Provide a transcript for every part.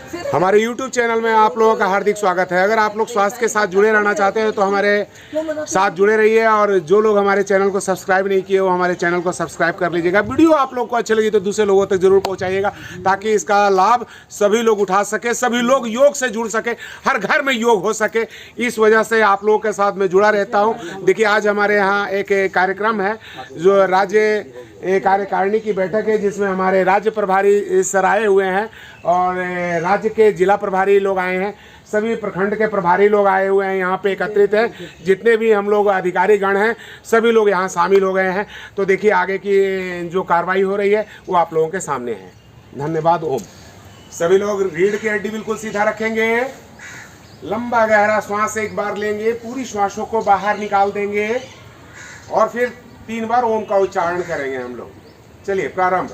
हमारे YouTube channel में आप लोगों का हार्दिक स्वागत है। अगर आप लोग स्वास्थ्य के साथ जुड़े रहना चाहते हैं तो हमारे साथ जुड़े रहिए, और जो लोग हमारे चैनल को सब्सक्राइब नहीं किए वो हमारे चैनल को सब्सक्राइब कर लीजिएगा। वीडियो आप लोग को अच्छी लगी तो दूसरे लोगों तक जरूर पहुंचाइएगा, ताकि इसका लाभ सभी लोग उठा सके, सभी लोग योग से जुड़ सके, हर घर में योग हो सके। इस वजह से आप लोगों के साथ मैं जुड़ा रहता हूँ। देखिए, आज हमारे यहाँ एक कार्यक्रम है जो राज्य कार्यकारिणी की बैठक है, जिसमें हमारे राज्य प्रभारी सर आए हुए हैं और राज्य के जिला प्रभारी लोग आए हैं, सभी प्रखंड के प्रभारी लोग आए हुए हैं, यहाँ पे एकत्रित हैं। जितने भी हम लोग अधिकारी गण हैं सभी लोग यहाँ शामिल हो गए हैं। तो देखिए, आगे की जो कार्रवाई हो रही है वो आप लोगों के सामने है। धन्यवाद। ओम। सभी लोग रीढ़ की हड्डी बिल्कुल सीधा रखेंगे, लंबा गहरा श्वास एक बार लेंगे, पूरी श्वासों को बाहर निकाल देंगे और फिर 3 बार ओम का उच्चारण करेंगे हम लोग। चलिए, प्रारंभ।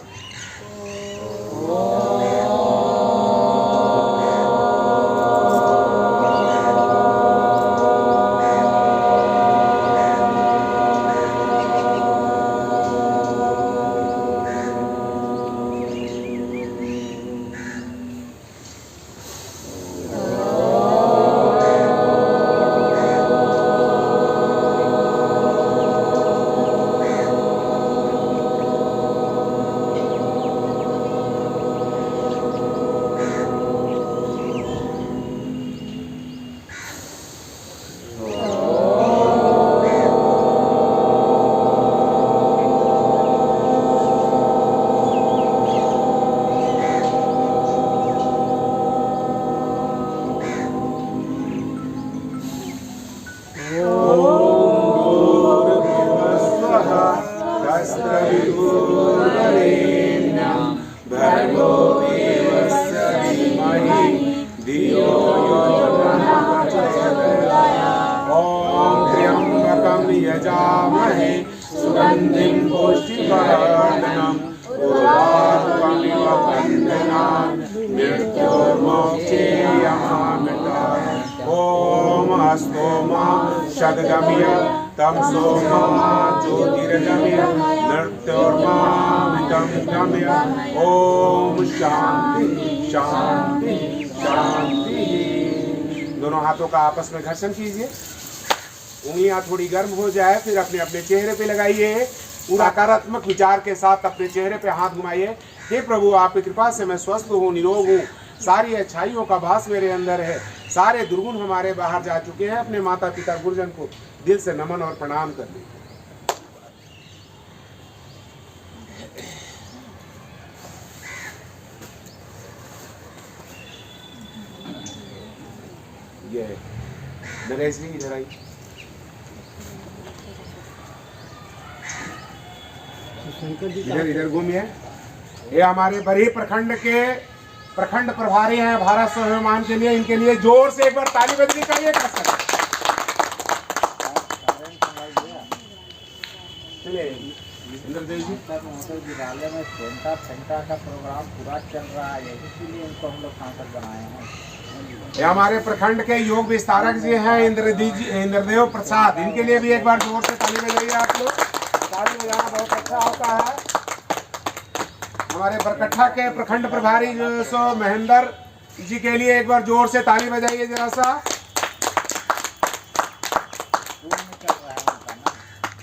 यजामहे सुगंधिं पुष्टिवर्धनम् उर्वारुकमिव बन्धनान् मृत्योर्मोक्षेयमामृतात्। ओम स्तोमा शतगम्य तं सोमा ज्योतिर्गम्य मृत्योर्मामृतं गम्य। ओम शांति शांति शांति। दोनों हाथों का आपस में घर्षण कीजिए, उंगलियां थोड़ी गर्म हो जाए फिर अपने अपने चेहरे पे लगाइए। पूरा सकारात्मक विचार के साथ अपने चेहरे पे हाथ घुमाइए। हे प्रभु, आपकी कृपा से मैं स्वस्थ हूँ, निरोग हूँ, सारी अच्छाइयों का भास मेरे अंदर है, सारे दुर्गुण हमारे बाहर जा चुके हैं। अपने माता पिता गुरुजन को दिल से नमन और प्रणाम कर लीजिए। ये नरेश जी इधर आइए। इधर घूमिए। ये हमारे बरही प्रखंड के प्रखंड प्रभारी हैं भारत स्वाभिमान के लिए। इनके लिए जोर से एक बार ताली बजनी चाहिए। चलिए इंद्रदेव जी। विद्यालय में सेंटा का प्रोग्राम पूरा चल रहा है, इसीलिए इनको हम लोग सांसद बनाए हैं। ये हमारे प्रखंड के योग विस्तारक जी हैं इंद्रदेव प्रसाद। इनके लिए भी एक बार जोर से ताली बजाइए आप लोग। ताली बजाना बहुत अच्छा होता है। हमारे बरकट्ठा के प्रखंड प्रभारी जो सो महेंद्र जी के लिए एक बार जोर से ताली बजाइए जरा सा।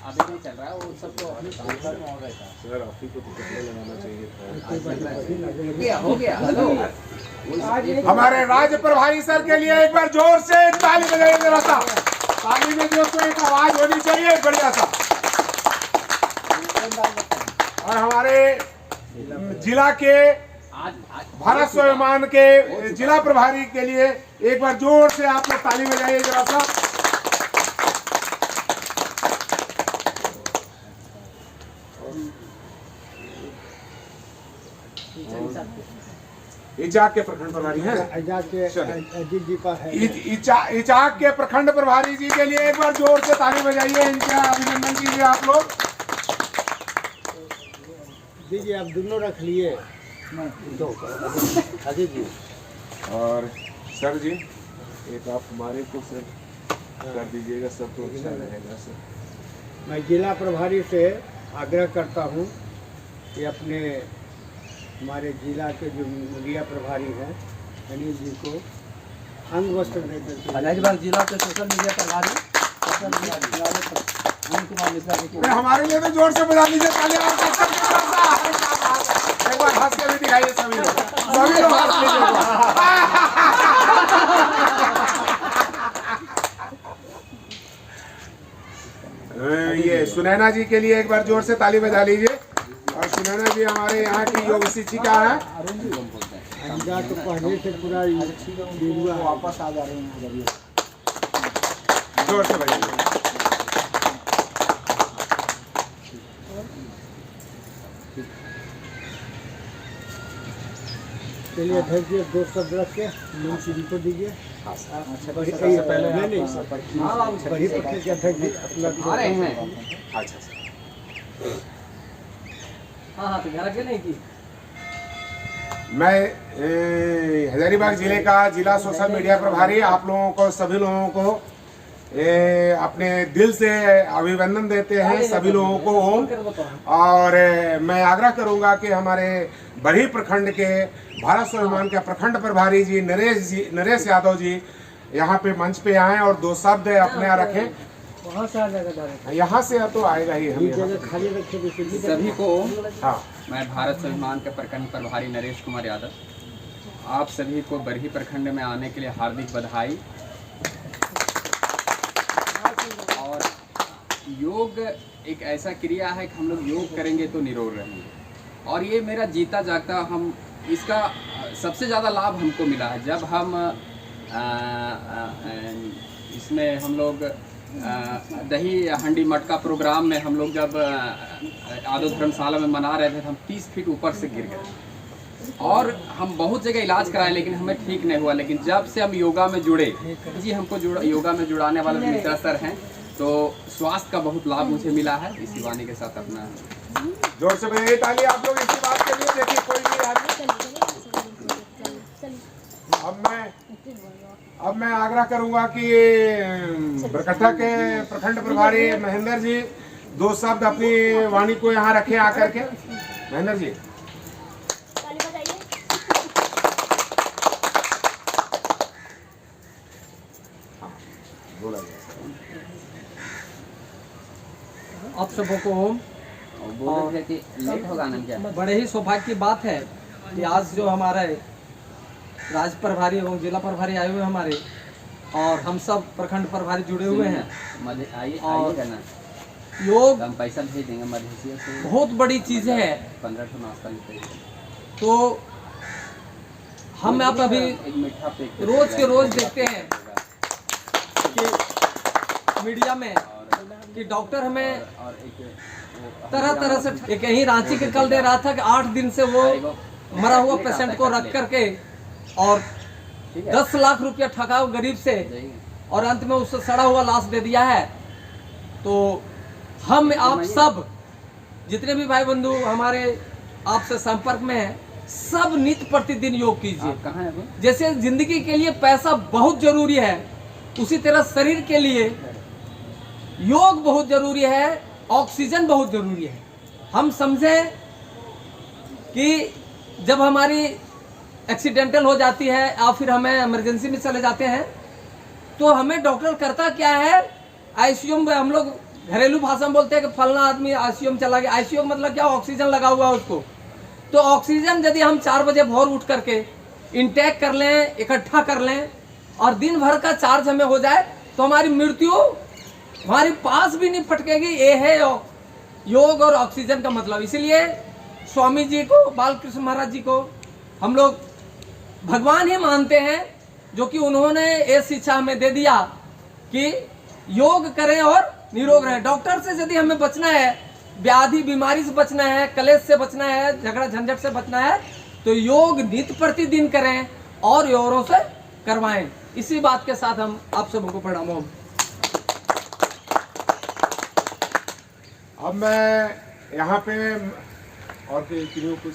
अभी नहीं चल रहा है वो सब तो अभी सर ऑफिस को तो लगाना चाहिए था। हो गया। हेलो, हमारे राज्य प्रभारी सर के लिए एक बार जोर से ताली बजाइए जरा सा। ताली में जो तो एक आवाज होनी चाहिए बढ़िया सा। और हमारे जिला के भारत स्वाभिमान के जिला प्रभारी के लिए एक बार जोर से आप लोग ताली बजाइए जरा सा। इचाक के प्रखंड प्रभारी हैं। इचाक के प्रखंड प्रभारी जी के लिए एक बार जोर से ताली बजाइए। इनका अभिनंदन कीजिए आप लोग। दीजिए, आप दोनों रख लिए। अजीत जी और सर जी एक आप हमारे को सर कर दीजिएगा, सब तो अच्छा रहेगा सर। मैं जिला प्रभारी से आग्रह करता हूँ कि अपने हमारे जिला के जो मीडिया प्रभारी हैं गणेश जी को अंग वस्त्र देते थे। हजारीबाग जिला के सोशल मीडिया प्रभारी अनिल कुमार मिश्रा जी को हमारे लिए तो जोर से बजा लीजिए ताली और कसम के साथ। अरे क्या बात है। एक बार हंस के भी दिखाइए सभी लोग हंस लीजिए। ये सुनैना जी के लिए एक बार जोर से ताली बजा लीजिए। और सुनैना जी हमारे यहाँ की योग शिक्षिका है। अंजा तो पहले से पूरा बिरुआ है। वापस आ जा रहे हैं जब ये जोर से बजाइए। चलिए अध्यक्ष जी 2 शब्द रख के मुंशी जी को दीजिए। अच्छा बड़ी सबसे पहले नहीं नहीं बड़ी हाँ पक्ष के अध्यक्ष जी अपना आ रहे हैं। अच्छा हाँ तो घर के नहीं की मैं हजारीबाग जिले का जिला सोशल मीडिया प्रभारी आप लोगों को सभी लोगों को अपने दिल से अभिनंदन देते हैं सभी लोगों को। और मैं आग्रह करूंगा कि हमारे बरही प्रखंड के भारत स्वाभिमान के प्रखंड प्रभारी जी नरेश यादव जी यहाँ पे मंच पे आएं और 2 शब्द अपने यहाँ रखें। वहाँ से आ जाएगा डायरेक्ट। यहाँ से तो आएगा ही हम ये यहाँ। जगह खाली रखे तो सभी को हाँ मैं भारत स्वाभिमान के प्रखंड प्रभारी नरेश कुमार यादव आप सभी को बरही प्रखंड में आने के लिए हार्दिक बधाई। और योग एक ऐसा क्रिया है कि हम लोग योग करेंगे तो निरोग रहेंगे और ये मेरा जीता जागता हम इसका सबसे ज़्यादा लाभ हमको मिला है जब हम इसमें हम लोग दही हंडी मटका प्रोग्राम में हम लोग जब आदो धर्मशाला में मना रहे थे तो हम 30 फीट ऊपर से गिर गए और हम बहुत जगह इलाज कराए लेकिन हमें ठीक नहीं हुआ। लेकिन जब से हम योगा में जुड़े जी हमको योगा में जुड़ाने वाले मिश्रा सर हैं तो स्वास्थ्य का बहुत लाभ मुझे मिला है। इसी वाणी के साथ अपना जोर से बजाइए ताली आप लोग इसी बात के लिए। देखिए कोई भी आदमी अब मैं आग्रह करूंगा कि बरकट्ठा के प्रखंड प्रभारी महेंद्र जी 2 शब्द अपनी वाणी को यहाँ रखे आकर के। महेंद्र जी बोला आप सबों को बोल रहे थे कि लेट होगा ना क्या? बड़े ही सौभाग्य की बात है कि आज जो हमारे राज्य प्रभारी एवं जिला प्रभारी आए हुए हमारे और हम सब प्रखंड प्रभारी जुड़े हुए हैं। आइए और करना योग हम पैसा भेज देंगे मधेसिया से बहुत बड़ी चीज़ है 1500 नाश्ता लेते हैं। तो हम आप अभी एक मीठा पैक रोज के रोज देखते हैं कि मीडिया में कि डॉक्टर हमें और एक तरह तरह से एक यही रांची के कल दे रहा था कि 8 दिन से वो मरा हुआ पेशेंट को रख करके और 10 लाख रुपया ठगा गरीब से और अंत में उससे सड़ा हुआ लाश दे दिया है। तो हम आप सब जितने भी भाई बंधु हमारे आपसे संपर्क में हैं सब नित्य प्रतिदिन योग कीजिए। कहाँ है? जैसे जिंदगी के लिए पैसा बहुत जरूरी है उसी तरह शरीर के लिए योग बहुत जरूरी है, ऑक्सीजन बहुत जरूरी है। हम समझें कि जब हमारी एक्सीडेंटल हो जाती है या फिर हमें इमरजेंसी में चले जाते हैं तो हमें डॉक्टर करता क्या है, आईसीयू में हम लोग घरेलू भाषा में बोलते हैं कि फलना आदमी आईसीयू में चला गया। आईसीयू मतलब क्या, ऑक्सीजन लगा हुआ है उसको। तो ऑक्सीजन यदि हम 4 बजे भोर उठ करके इंटेक कर लें, इकट्ठा कर लें और दिन भर का चार्ज हमें हो जाए तो हमारी मृत्यु हमारे पास भी नहीं फटकेगी। ये है योग और ऑक्सीजन का मतलब। इसीलिए स्वामी जी को, बालकृष्ण महाराज जी को हम लोग भगवान ही मानते हैं जो कि उन्होंने ये शिक्षा हमें दे दिया कि योग करें और निरोग रहें। डॉक्टर से यदि हमें बचना है, व्याधि बीमारी से बचना है, कलेश से बचना है, झगड़ा झंझट से बचना है तो योग नित्य प्रतिदिन करें और योरों से करवाएं। इसी बात के साथ हम आप सबको प्रणाम। अब मैं यहाँ पे और किन्हीं कुछ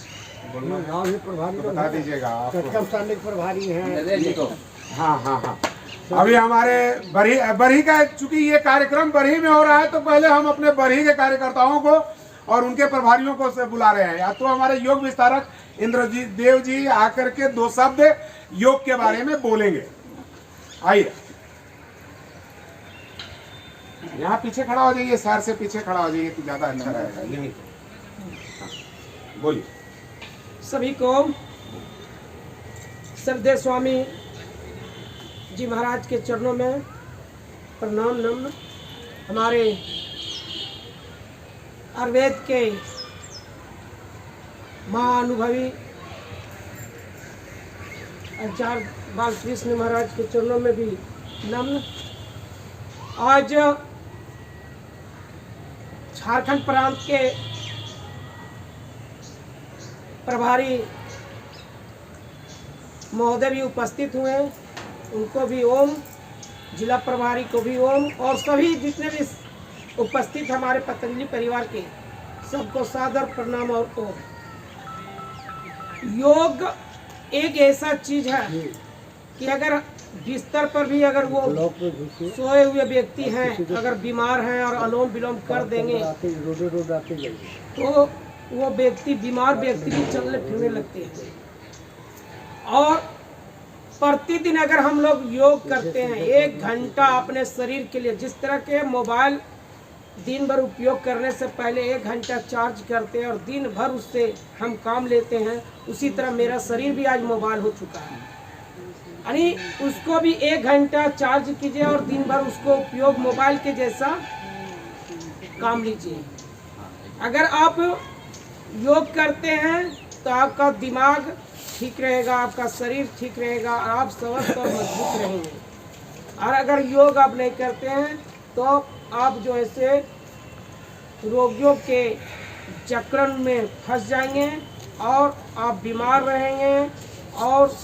बोलना है गाँव भी प्रभारी तो बता दीजिएगा आप। कटकम स्थान के प्रभारी हैं। हाँ हाँ हाँ अभी हमारे बरही का चूंकि ये कार्यक्रम बरही में हो रहा है तो पहले हम अपने बरही के कार्यकर्ताओं को और उनके प्रभारियों को से बुला रहे हैं। या तो हमारे योग विस्तारक इंद्रजीत देव जी आकर के 2 शब्द योग के बारे में बोलेंगे। आइए, यहाँ पीछे खड़ा हो जाइए, सर से पीछे खड़ा हो जाइए तो ज्यादा अच्छा रहेगा। यही बोलिए। सभी को श्रद्धेय स्वामी जी महाराज के चरणों में प्रणाम नम्र। हमारे आयुर्वेद के महाअनुभवी आचार्य बालकृष्ण महाराज के चरणों में भी नम्र। आज झारखंड प्रांत के प्रभारी महोदय भी उपस्थित हुए हैं, उनको भी ओम, जिला प्रभारी को भी ओम, और सभी जितने भी उपस्थित हमारे पतंजलि परिवार के सबको सादर प्रणाम और ओम। योग एक ऐसा चीज है कि अगर बिस्तर पर भी अगर वो सोए हुए व्यक्ति हैं, अगर बीमार हैं और अनुलोम विलोम कर देंगे तो वो व्यक्ति, बीमार व्यक्ति भी चलने फिरने लगते हैं। और प्रतिदिन अगर हम लोग योग करते हैं 1 घंटा अपने शरीर के लिए, जिस तरह के मोबाइल दिन भर उपयोग करने से पहले 1 घंटा चार्ज करते हैं और दिन भर उससे हम काम लेते हैं, उसी तरह मेरा शरीर भी आज मोबाइल हो चुका है। यानी उसको भी 1 घंटा चार्ज कीजिए और दिन भर उसको उपयोग मोबाइल के जैसा काम लीजिए। अगर आप योग करते हैं तो आपका दिमाग ठीक रहेगा, आपका शरीर ठीक रहेगा, आप स्वस्थ और मजबूत रहेंगे। और अगर योग आप नहीं करते हैं तो आप जो ऐसे रोगियों के चक्रण में फंस जाएंगे और आप बीमार रहेंगे, और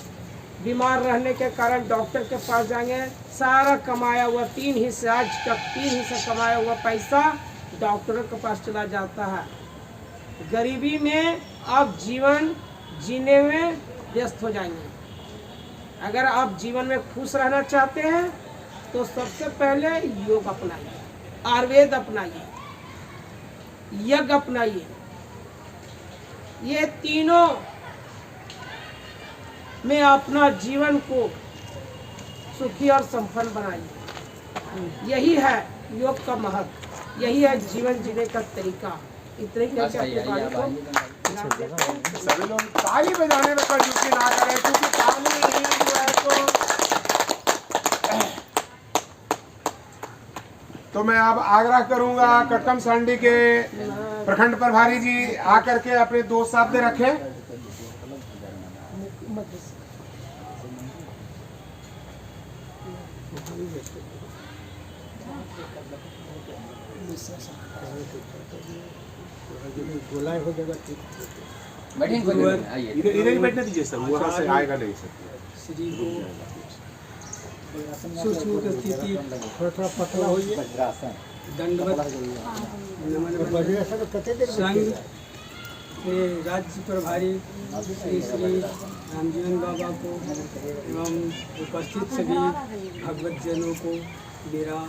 बीमार रहने के कारण डॉक्टर के पास जाएंगे। सारा कमाया हुआ 3 हिस्से, आज तक 3 हिस्से कमाया हुआ पैसा डॉक्टरों के पास चला जाता है। गरीबी में आप जीवन जीने में व्यस्त हो जाएंगे। अगर आप जीवन में खुश रहना चाहते हैं तो सबसे पहले योग अपनाइए, आयुर्वेद अपनाइए, यज्ञ अपनाइए। ये तीनों में अपना जीवन को सुखी और संपन्न बनाइए। यही है योग का महत्व, यही है जीवन जीने का तरीका। इतने ही कहते अपने वाणी को सभी लोग ताली बजाने में कंजूसी ना करें, क्योंकि ताली जो है तो मैं अब आग्रह करूंगा कटकम सांडी के प्रखंड प्रभारी जी आकर के अपने 2 शब्द रखें। गोलाई हो जाएगा ठीक। इधर ही बैठने दीजिए सर, वहाँ से आएगा नहीं सर। श्री को सूक्ष्म स्थिति थोड़ा पतला होइए, दंडवत संघ के राज्य प्रभारी श्री रामजीवन बाबा को एवं उपस्थित सभी भगवतजनों को मेरा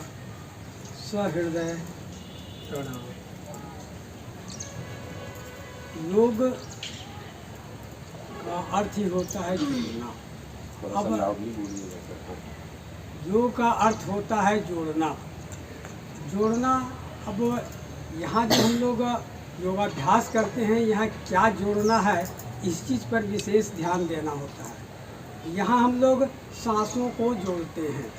सहृदय प्रणाम। योग का अर्थ ही होता है जोड़ना। अब योग का अर्थ होता है जोड़ना। जोड़ना, अब यहाँ जो हम लोग योगाभ्यास करते हैं, यहाँ क्या जोड़ना है इस चीज़ पर विशेष ध्यान देना होता है। यहाँ हम लोग सांसों को जोड़ते हैं,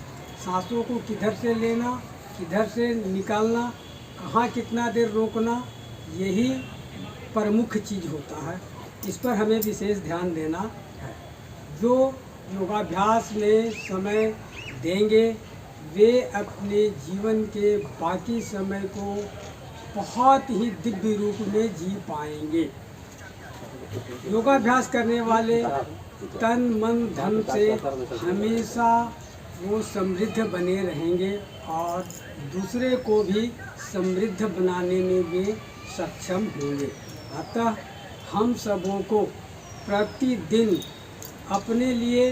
सांसों को किधर से लेना, किधर से निकालना, कहाँ कितना देर रोकना, यही प्रमुख चीज़ होता है। इस पर हमें विशेष ध्यान देना है। जो योगाभ्यास में समय देंगे वे अपने जीवन के बाकी समय को बहुत ही दिव्य रूप में जी पाएंगे। योगाभ्यास करने वाले तन मन धन से हमेशा वो समृद्ध बने रहेंगे और दूसरे को भी समृद्ध बनाने में वे सक्षम होंगे। अतः हम सबों को प्रतिदिन अपने लिए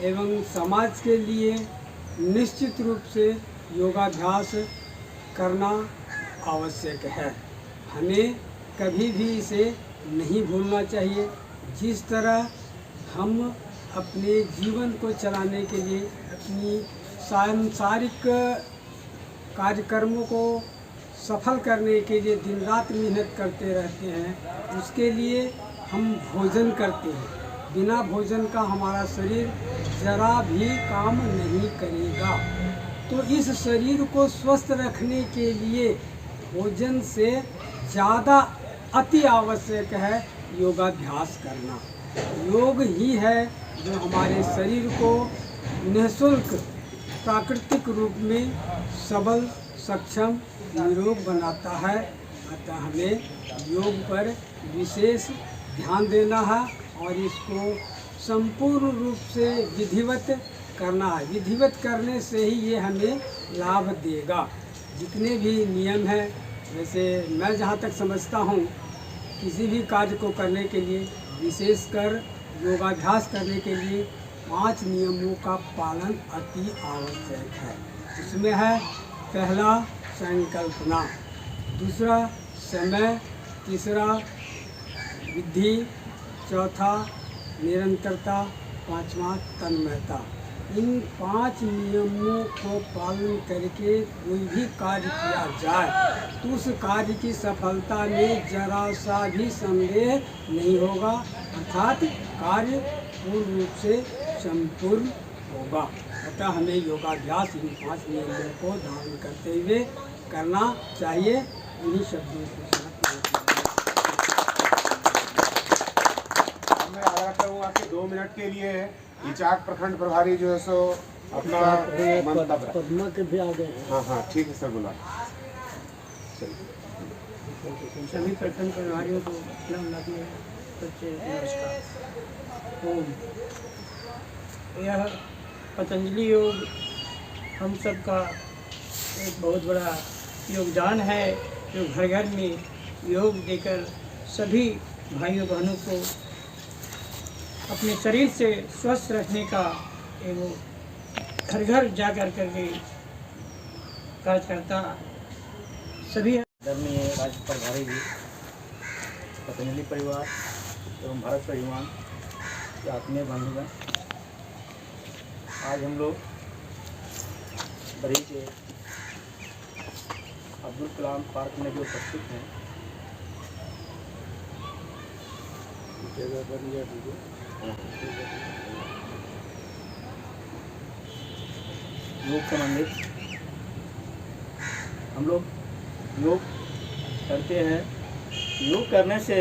एवं समाज के लिए निश्चित रूप से योगाभ्यास करना आवश्यक है। हमें कभी भी इसे नहीं भूलना चाहिए। जिस तरह हम अपने जीवन को चलाने के लिए अपनी सांसारिक कार्यक्रमों को सफल करने के लिए दिन रात मेहनत करते रहते हैं, उसके लिए हम भोजन करते हैं। बिना भोजन का हमारा शरीर जरा भी काम नहीं करेगा। तो इस शरीर को स्वस्थ रखने के लिए भोजन से ज़्यादा अति आवश्यक है योगाभ्यास करना। योग ही है जो हमारे शरीर को निःशुल्क प्राकृतिक रूप में सबल, सक्षम, निरोग बनाता है। अतः हमें योग पर विशेष ध्यान देना है और इसको संपूर्ण रूप से विधिवत करना है। विधिवत करने से ही ये हमें लाभ देगा। जितने भी नियम हैं, वैसे मैं जहाँ तक समझता हूँ, किसी भी कार्य को करने के लिए, विशेषकर योगाभ्यास करने के लिए 5 नियमों का पालन अति आवश्यक है। उसमें है पहला संकल्पना, दूसरा समय, तीसरा विधि, चौथा निरंतरता, पांचवा तन्मयता। इन 5 नियमों को पालन करके कोई भी कार्य किया जाए तो उस कार्य की सफलता में जरा सा भी संदेह नहीं होगा, अर्थात कार्य पूर्ण रूप से संपूर्ण होगा। अतः हमें योगाभ्यास इन 5 नियमों को धारण करते हुए करना चाहिए। इन्हीं शब्दों के साथ मैं आग्रह करूँगा कि 2 मिनट के लिए इचाक प्रखंड प्रभारी जो है सो अपना मंतव्य। पद्मा के भी आ गए। हाँ हाँ ठीक है सर, बोला। सभी प्रखंड प्रभारियों को सच्चे नमस्कार। ओम। यह पतंजलि योग हम सब का एक बहुत बड़ा योगदान है, जो घर घर में योग देकर सभी भाइयों बहनों को अपने शरीर से स्वस्थ रखने का एक घर घर जा कर करके कार्य करता सभी आदरणीय राज्य प्रभारी जी, पतंजलि परिवार एवं भारत परिवार के आत्मीय बंधुगण, आज हम लोग बरी के अब्दुल कलाम पार्क में जो उपस्थित हैं, योग संबंधित हम लोग योग करते हैं। योग करने से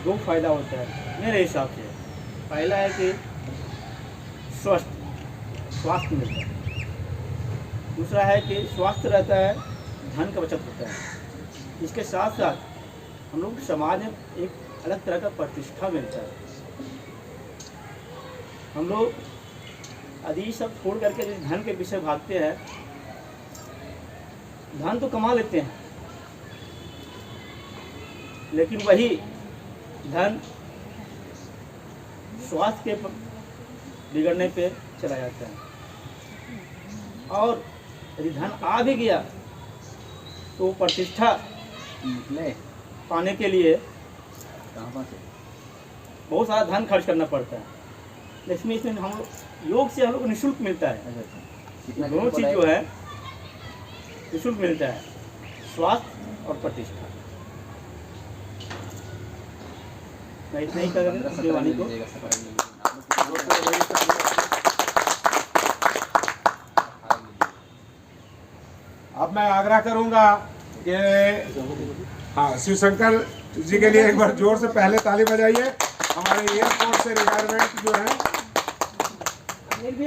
2 फायदा होता है मेरे हिसाब से। पहला है कि स्वास्थ्य मिलता है, दूसरा है कि स्वास्थ्य रहता है, धन का बचत होता है। इसके साथ साथ हम लोग समाज में एक अलग तरह का प्रतिष्ठा मिलता है। हम लोग यदि सब छोड़ करके जिस धन के पीछे भागते हैं, धन तो कमा लेते हैं, लेकिन वही धन स्वास्थ्य के बिगड़ने पे चला जाता है। और यदि धन आ भी गया तो वो प्रतिष्ठा पाने के लिए कहाँ से बहुत सारा धन खर्च करना पड़ता है। लेकिन इसमें हम लोग योग से हम लोग को निःशुल्क मिलता है। दोनों चीज़ जो है निःशुल्क मिलता है, स्वास्थ्य और प्रतिष्ठा। मैं इतना ही कर देवानी को अब मैं आग्रह करूंगा कि हाँ, शिवशंकर जी के लिए एक बार जोर से पहले ताली बजाइए। हमारे एयरपोर्ट से रिटायरमेंट जो है,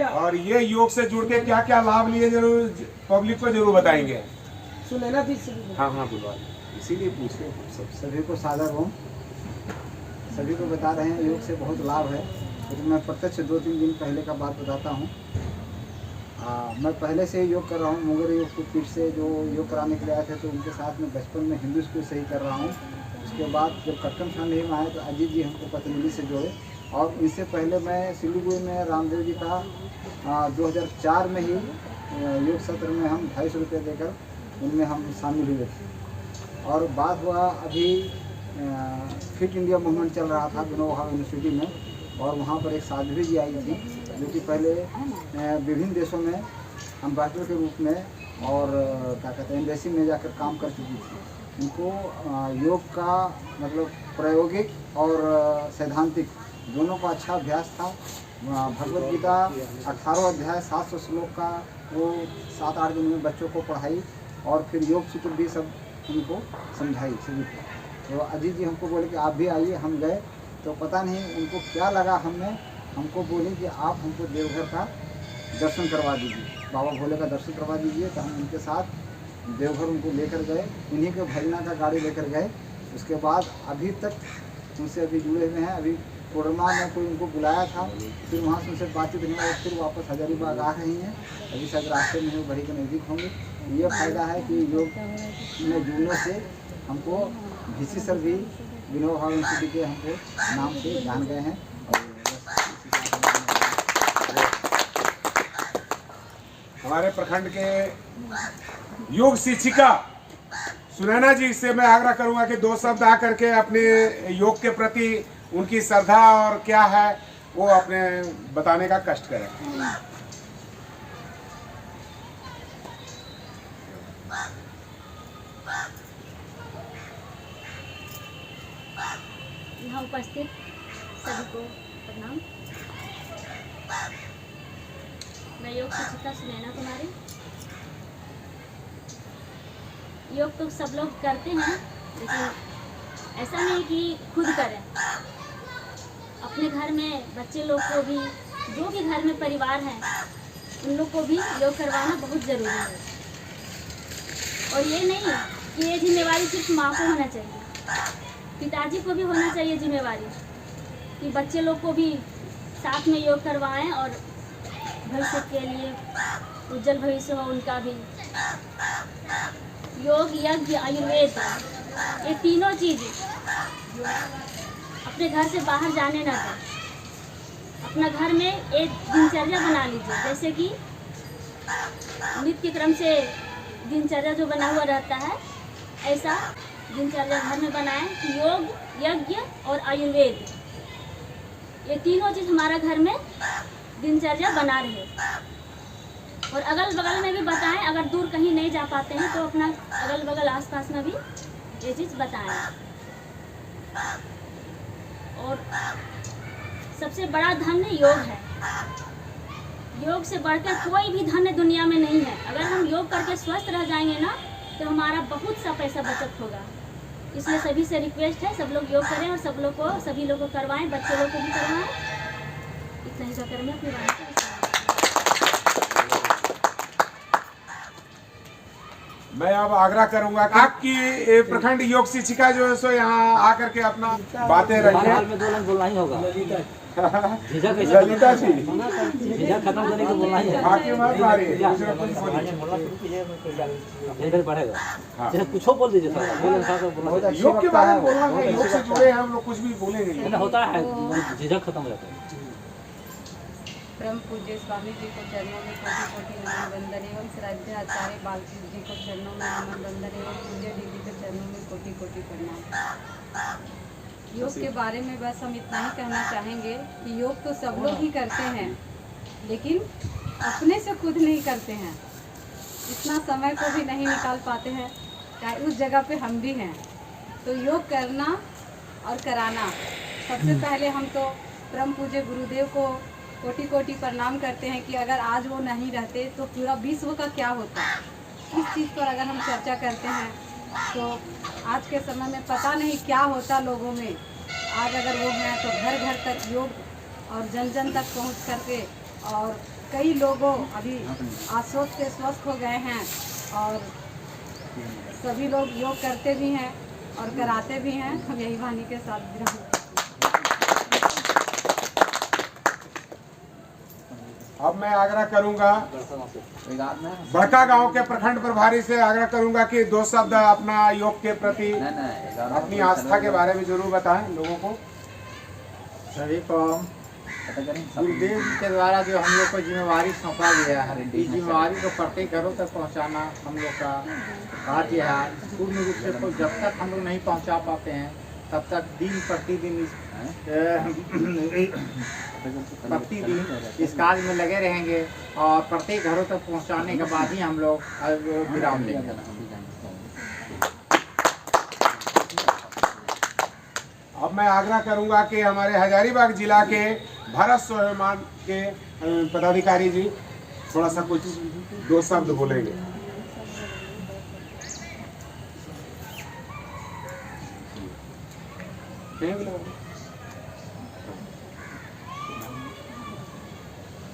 और ये योग से जुड़ के क्या क्या लाभ लिए जरूर पब्लिक को जरूर बताएंगे। सुनैना थी हाँ हाँ बुलवा, इसीलिए पूछ रहे हैं। सभी को सादर हो, सभी को बता रहे हैं योग से बहुत लाभ है। लेकिन मैं प्रत्यक्ष 2-3 दिन पहले का बात बताता हूँ। मैं पहले से योग कर रहा हूँ। मुंगेर योग पीठ से जो योग कराने के लिए आए थे, तो उनके साथ में बचपन में हिंदू स्कूल से ही कर रहा हूँ। उसके बाद जब कटकम फैमिली में आए तो अजीत जी हमको पतंजलि से जोड़े, और इससे पहले मैं सिलीगुड़ी में रामदेव जी का 2004 में ही योग सत्र में हम 250 रुपये देकर उनमें हम शामिल हुए थे। और बात हुआ अभी फिट इंडिया मूवमेंट चल रहा था विनोबा यूनिवर्सिटी में, और वहाँ पर एक साध्वी जी आई थी जो कि पहले विभिन्न देशों में एम्बेसडर के रूप में और क्या कहते हैं एम्बेसी में जाकर काम कर चुकी थी। उनको योग का मतलब प्रायोगिक और सैद्धांतिक दोनों का अच्छा अभ्यास था। भगवद गीता 18 अध्याय 700 श्लोक का वो 7-8 दिन में बच्चों को पढ़ाई, और फिर योग सूत्र भी सब उनको समझाई सभी को। तो अजीत जी हमको बोले कि आप भी आइए। हम गए तो पता नहीं उनको क्या लगा, हमको बोले कि आप हमको देवघर का दर्शन करवा दीजिए, बाबा भोले का दर्शन करवा दीजिए। तो हम उनके साथ देवघर उनको लेकर गए, उन्हीं के भजना का गाड़ी लेकर गए। उसके बाद अभी तक उनसे अभी जुड़े हुए हैं। अभी कोरोना में कोई उनको बुलाया था, फिर वहाँ से उनसे बातचीत नहीं हुई, फिर वापस हजारीबाग आ रही हैं। अभी शायद रास्ते में वो बड़ी के नज़दीक होंगे। ये फ़ायदा है कि योग में जुड़ने से हमको VC सर भी विनोबा यूनिवर्सिटी के हमको नाम से जान गए हैं। हमारे प्रखंड के योग शिक्षिका सुनैना जी से मैं आग्रह करूंगा कि 2 शब्द आकर के अपने योग के प्रति उनकी श्रद्धा और क्या है वो अपने बताने का कष्ट करें। यहाँ उपस्थित सभी को प्रणाम। मैं योग शिक्षिका सुनैना कुमारी। योग तो सब लोग करते हैं, लेकिन ऐसा नहीं कि खुद करें। अपने घर में बच्चे लोग को भी, जो भी घर में परिवार हैं, उन लोग को भी योग करवाना बहुत ज़रूरी है। और ये नहीं कि ये जिम्मेवारी सिर्फ माँ को होना चाहिए, पिताजी को भी होना चाहिए जिम्मेवारी कि बच्चे लोग को भी साथ में योग करवाएं और भविष्य के लिए उज्जवल भविष्य हो उनका भी। योग, यज्ञ, आयुर्वेद, ये तीनों चीज़ अपने घर से बाहर जाने ना दें। अपना घर में एक दिनचर्या बना लीजिए, जैसे कि नित्य क्रम से दिनचर्या जो बना हुआ रहता है, ऐसा दिनचर्या घर में बनाएं कि योग, यज्ञ और आयुर्वेद, ये तीनों चीज़ हमारा घर में दिनचर्या बना रहे। और अगल बगल में भी बताएं, अगर दूर कहीं नहीं जा पाते हैं तो अपना अगल बगल आसपास में भी ये चीज़ बताएं। और सबसे बड़ा धन योग है। योग से बढ़कर कोई भी धन दुनिया में नहीं है। अगर हम योग करके स्वस्थ रह जाएंगे ना, तो हमारा बहुत सा पैसा बचत होगा। इसलिए सभी से रिक्वेस्ट है, सब लोग योग करें और सभी लोग को करवाएं, बच्चे लोग को भी करवाएं। इतना ही कर मैं अपनी बात को मैं अब आग्रह करूंगा कि आपकी प्रखंड योग शिक्षिका जो है सो यहाँ आकर के अपना बातें रखिए। में 2 लाइन बोलना ही होगा। झिझक कैसे ललिता जी झिझक खत्म करने को बोलना ही है। बाकी मत मारिए, दूसरा कुछ बोलिए। बढ़ेगा। हाँ। जैसे कुछ हो बोल दीजिए सर, बोलने का बोलना है। योग के बारे में बोलना है, योग से जुड़े हैं हम लोग, कुछ भी बोलेंगे। नहीं, होता है, झिझक खत्म हो जाता है। परम पूज्य स्वामी जी को चरणों में कोटि कोटि नमन बंदन एवं श्रद्धा आचार्य बालकी जी को चरणों में नमन बंदन एवं पूज्य दीदी के चरणों में कोटि कोटि प्रणाम। योग के बारे में बस हम इतना ही कहना चाहेंगे कि योग तो सब लोग ही करते हैं, लेकिन अपने से खुद नहीं करते हैं। इतना समय को भी नहीं निकाल पाते हैं, चाहे उस जगह पे हम भी हैं। तो योग करना और कराना, सबसे पहले हम तो परम पूज्य गुरुदेव को कोटि कोटि प्रणाम करते हैं कि अगर आज वो नहीं रहते तो पूरा विश्व का क्या होता। इस चीज़ पर अगर हम चर्चा करते हैं तो आज के समय में पता नहीं क्या होता लोगों में। आज अगर वो हैं तो घर घर तक योग और जन जन तक पहुंच करके, और कई लोगों अभी आश्वस्त से स्वस्थ हो गए हैं, और सभी लोग योग करते भी हैं और कराते भी हैं। हम यही वाणी के साथ विराम। अब मैं आग्रह करूंगा बड़का गांव के प्रखंड प्रभारी से आग्रह करूंगा कि 2 शब्द अपना योग के प्रति अपनी आस्था के बारे में जरूर बताएं लोगों को। सभी को गुरुदेव जी के द्वारा जो हम लोग को जिम्मेवारी सौंपा गया है, इस जिम्मेवारी को प्रत्येक घरों तक पहुंचाना हम लोग का कार्य है। पूर्ण रूप से जब तक हम लोग नहीं पहुंचा पाते हैं तब तक दिन प्रतिदिन इस कार्य में लगे रहेंगे और प्रत्येक घरों तक पहुंचाने के बाद ही हम लोग विराम लेंगे। अब मैं आग्रह करूंगा कि हमारे हजारीबाग जिला के भारत स्वाभिमान के पदाधिकारी जी थोड़ा सा कुछ 2 शब्द बोलेंगे।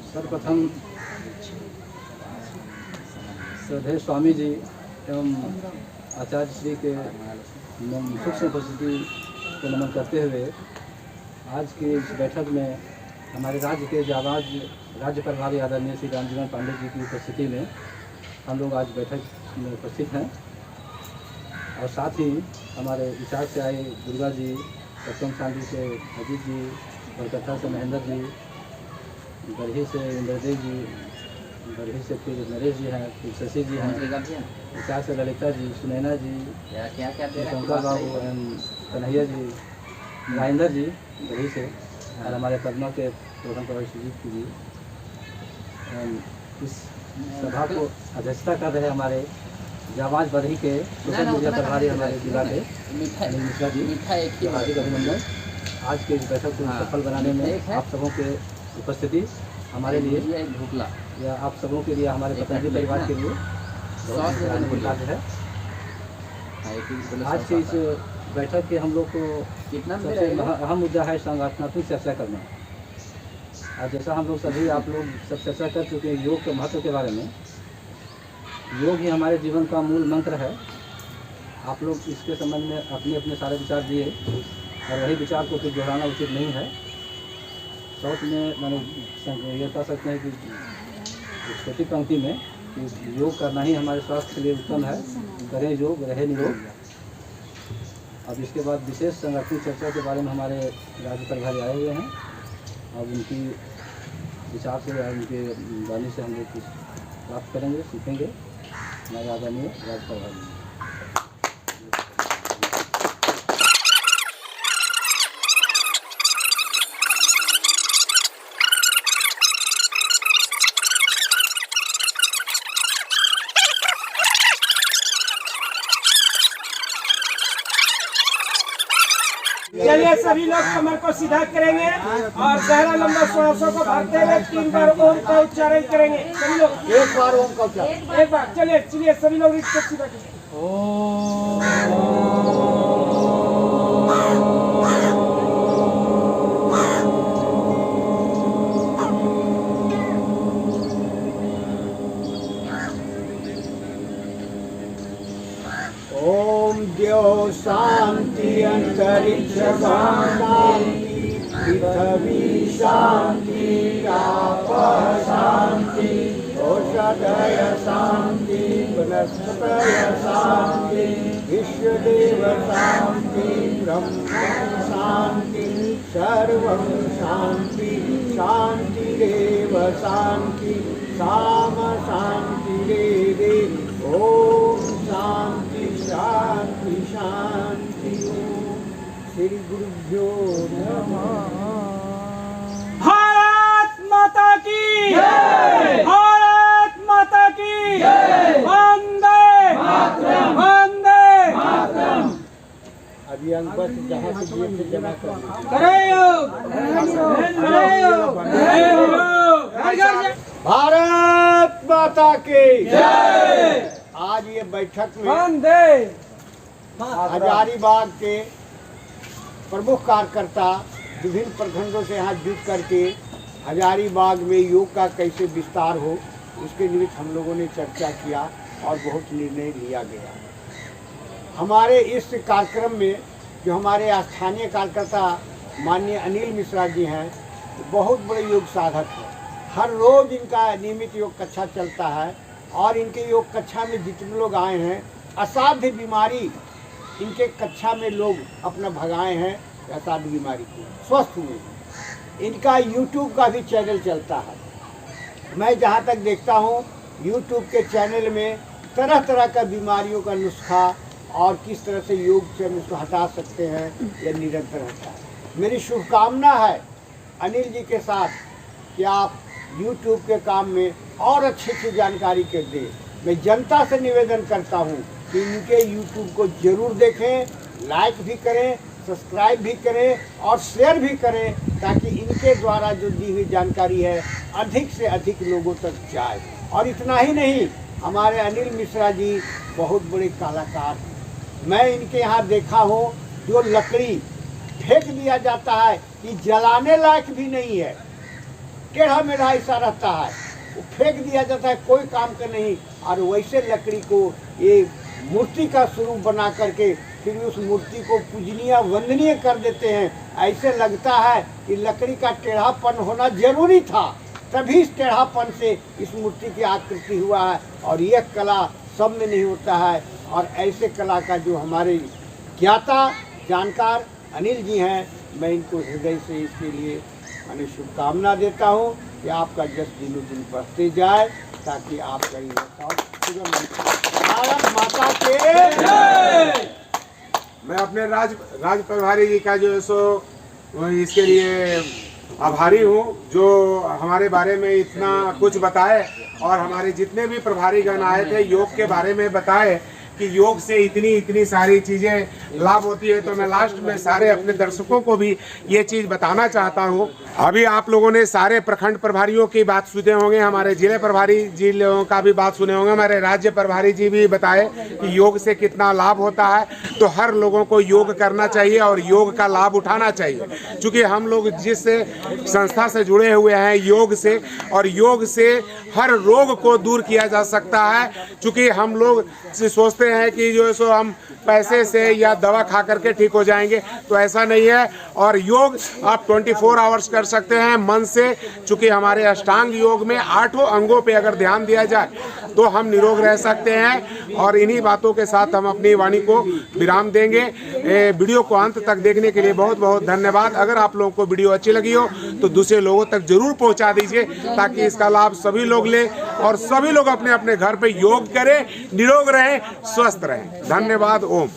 सर्वप्रथम श्रद्धेय स्वामी जी एवं आचार्य श्री के सूक्ष्म उपस्थिति को नमन करते हुए आज की इस बैठक में हमारे राज्य के जाबाज राज्य प्रभारी आदरणीय श्री रामजीवन पांडे जी की उपस्थिति में हम लोग आज बैठक में उपस्थित हैं और साथ ही हमारे विचार से आए दुर्गा जी, सत्यम शांति से अजीत जी, कोलकाता से महेंद्र जी, बरही से इंद्रदेव जी, बरही से फिर नरेश जी हैं, फिर शशि जी हैं, विचार से ललिता जी, सुनैना जी, शंकर बाबू एवं कन्हैया जी, राजेंद्र जी बरही से और हमारे पदमा के प्रथम प्रभारी सुजीत जी। इस सभा को अध्यक्षता कर रहे हमारे जाबाज बरही के सोशल मीडिया प्रभारी हमारे जिला के अनिल मिश्रा जी, हार्दिक अभिनंदन। आज के इस बैठक को सफल बनाने में आप सबों के उपस्थिति हमारे लिए या आप सबों के लिए, हमारे प्रतिनिधि परिवार के लिए बहुत कार्य है। आज के इस बैठक के हम लोग को सबसे अहम मुद्दा है संगठनात्मक चर्चा करना। आज जैसा हम लोग सभी आप लोग सब चर्चा कर चुके हैं योग के महत्व के बारे में। योग ही हमारे जीवन का मूल मंत्र है। आप लोग इसके संबंध में अपने अपने सारे विचार दिए और वही विचार को फिर दोहराना उचित नहीं है। शॉर्ट में मैंने ये कह सकते हैं कि छोटी पंक्ति में कि योग करना ही हमारे स्वास्थ्य के लिए उत्तम है। करें योग, रहे निरोग। अब इसके बाद विशेष संगठन चर्चा के बारे में हमारे राज्य प्रभारी आए हुए हैं। अब उनकी विचार से या उनके वाणी से हम लोग कुछ प्राप्त करेंगे, सीखेंगे। हमारे आदरणीय राज्य प्रभारी। चलिए सभी लोग कमर को सीधा करेंगे और गहरा लंबा श्वासों को भरते हुए 3 बार ओम का उच्चारण करेंगे। सभी लोग एक बार ओम का उच्चारण। एक बार चलिए सभी लोग इसको सीधा करेंगे। ओम द्यो शांति अंतरिक्ष शांति पृथ्वी शांति आप शांति औषधय शांति वनस्पतय शांति विश्वदेव शांति ब्रह्म शांति सर्वं शांति शांतिरेव शांति साम शांतिरेवे। ओम शांति शांति शांति। श्री गुरुभ्यो नमः। भारत माता की जय। भारत माता की जय। वंदे मातरम। वंदे मातरम। अभी अंक बस जहाँ से दिए थे जमा कर भारत माता की जय। आज ये बैठक में हजारीबाग के प्रमुख कार्यकर्ता विभिन्न प्रखंडों से यहाँ जुट करके हजारीबाग में योग का कैसे विस्तार हो उसके निमित्त हम लोगों ने चर्चा किया और बहुत निर्णय लिया गया। हमारे इस कार्यक्रम में जो हमारे स्थानीय कार्यकर्ता माननीय अनिल मिश्रा जी हैं, बहुत बड़े योग साधक हैं। हर रोज़ इनका नियमित योग कक्षा चलता है और इनके योग कक्षा में जितने लोग आए हैं असाध्य बीमारी इनके कक्षा में लोग अपना भगाए हैं, असाध्य बीमारी को स्वस्थ हुए हैं। इनका यूट्यूब का भी चैनल चलता है। मैं जहाँ तक देखता हूँ यूट्यूब के चैनल में तरह तरह का बीमारियों का नुस्खा और किस तरह से योग से हम इसको हटा सकते हैं या निरंतर हटा है। मेरी शुभकामना है अनिल जी के साथ कि आप YouTube के काम में और अच्छी अच्छी जानकारी कर दें। मैं जनता से निवेदन करता हूँ कि इनके YouTube को जरूर देखें, लाइक भी करें, सब्सक्राइब भी करें और शेयर भी करें, ताकि इनके द्वारा जो दी हुई जानकारी है अधिक से अधिक लोगों तक जाए। और इतना ही नहीं, हमारे अनिल मिश्रा जी बहुत बड़े कलाकार हैं। मैं इनके यहाँ देखा हूँ जो लकड़ी फेंक दिया जाता है कि जलाने लायक भी नहीं है, टेढ़ा मेढ़ा ऐसा रहता है, वो फेंक दिया जाता है, कोई काम का नहीं। और वैसे लकड़ी को ये मूर्ति का स्वरूप बना करके फिर उस मूर्ति को पूजनीय वंदनीय कर देते हैं। ऐसे लगता है कि लकड़ी का टेढ़ापन होना जरूरी था, तभी इस टेढ़ापन से इस मूर्ति की आकृति हुआ है। और यह कला सब में नहीं होता है। और ऐसे कला का जो हमारे ज्ञाता जानकार अनिल जी हैं, मैं इनको हृदय से इसके लिए मैंने शुभकामना देता हूँ कि आपका जस दिनों दिन बढ़ते जाए, ताकि आपका ये भारत माता के। मैं अपने राज प्रभारी जी का जो है सो इसके लिए आभारी हूँ, जो हमारे बारे में इतना कुछ बताए और हमारे जितने भी प्रभारी गण आए थे योग के बारे में बताए कि योग से इतनी सारी चीज़ें लाभ होती है। तो मैं लास्ट में सारे अपने दर्शकों को भी ये चीज़ बताना चाहता हूँ। अभी आप लोगों ने सारे प्रखंड प्रभारियों की बात सुने होंगे, हमारे जिले प्रभारी जी लोगों का भी बात सुने होंगे, हमारे राज्य प्रभारी जी भी बताए कि योग से कितना लाभ होता है। तो हर लोगों को योग करना चाहिए और योग का लाभ उठाना चाहिए, क्योंकि हम लोग जिस संस्था से जुड़े हुए हैं योग से, और योग से हर रोग को दूर किया जा सकता है। क्योंकि हम लोग सोचते हैं कि जो है सो हम पैसे से या दवा खा करके ठीक हो जाएंगे, तो ऐसा नहीं है। और योग आप 24 आवर्स कर सकते हैं मन से, चूँकि हमारे अष्टांग योग में 8 अंगों पे अगर ध्यान दिया जाए तो हम निरोग रह सकते हैं। और इन्हीं बातों के साथ हम अपनी वाणी को विराम देंगे। वीडियो को अंत तक देखने के लिए बहुत बहुत धन्यवाद। अगर आप लोगों को वीडियो अच्छी लगी हो तो दूसरे लोगों तक जरूर पहुंचा दीजिए, ताकि इसका लाभ सभी लोग लें और सभी लोग अपने अपने घर पे योग करें, निरोग रहें, स्वस्थ रहें। धन्यवाद। ओम।